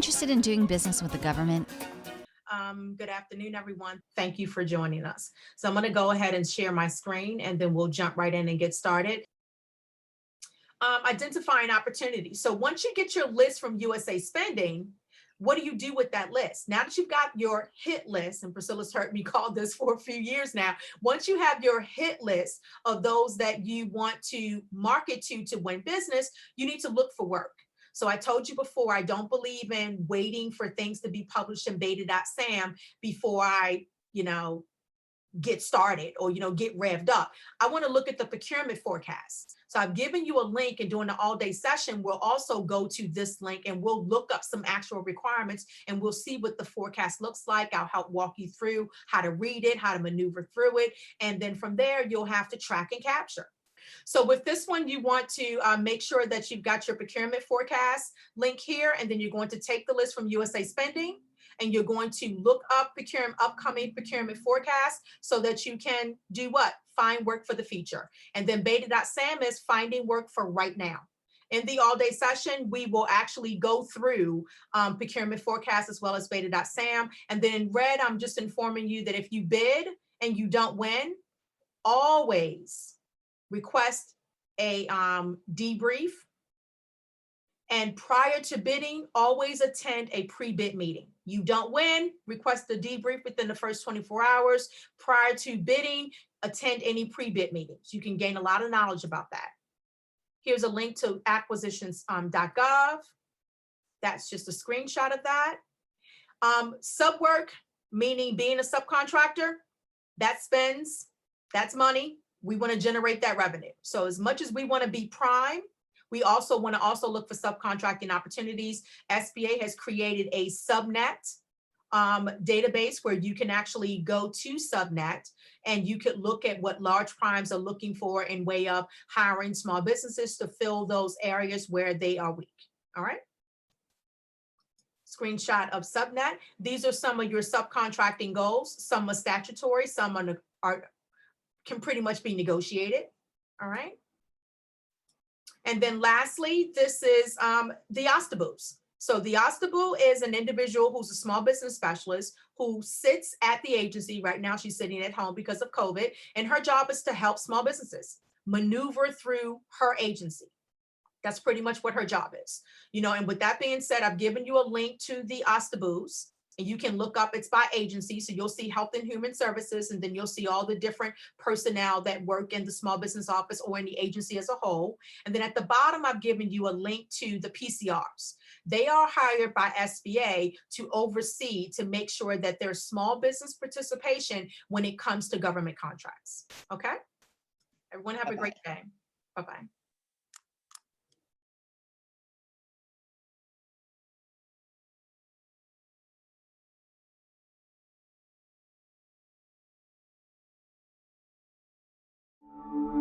Interested in doing business with the government? Good afternoon, everyone. Thank you for joining us. So I'm going to go ahead and share my screen, and then we'll jump right in and get started. Identifying opportunities. So once you get your list from USA Spending, what do you do with that list? Now that you've got your hit list, and Priscilla's heard me call this for a few years now, once you have your hit list of those that you want to market to win business, you need to look for work. So I told you before, I don't believe in waiting for things to be published in beta.sam before I, get started or, get revved up. I want to look at the procurement forecast. So I've given you a link, and during the all-day session, we'll also go to this link and we'll look up some actual requirements, and we'll see what the forecast looks like. I'll help walk you through how to read it, how to maneuver through it. And then from there, you'll have to track and capture. So with this one, you want to make sure that you've got your procurement forecast link here, and then you're going to take the list from USA Spending, and you're going to look up upcoming procurement forecast so that you can do what? Find work for the future. And then beta.sam is finding work for right now. In the all-day session, we will actually go through procurement forecast as well as beta.sam. And then in red, I'm just informing you that if you bid and you don't win, always request a debrief. And prior to bidding, always attend a pre-bid meeting. You don't win, request a debrief within the first 24 hours. Prior to bidding, attend any pre-bid meetings. You can gain a lot of knowledge about that. Here's a link to acquisitions.gov. That's just a screenshot of that. Sub work, meaning being a subcontractor, that spends, that's money. We want to generate that revenue. So as much as we want to be prime, we also want to look for subcontracting opportunities. SBA has created a subnet database where you can actually go to subnet, and you could look at what large primes are looking for in way of hiring small businesses to fill those areas where they are weak. All right. Screenshot of subnet. These are some of your subcontracting goals. Some are statutory, some can pretty much be negotiated. All right. And then lastly, this is the OSDBUs. So the OSDBU is an individual who's a small business specialist who sits at the agency. Right now, she's sitting at home because of COVID, and her job is to help small businesses maneuver through her agency. That's pretty much what her job is. And with that being said, I've given you a link to the OSDBUs. And you can look up, it's by agency. So you'll see Health and Human Services, and then you'll see all the different personnel that work in the small business office or in the agency as a whole. And then at the bottom, I've given you a link to the PCRs. They are hired by SBA to oversee, to make sure that there's small business participation when it comes to government contracts. Okay? Everyone have a great day. Bye-bye. Thank you.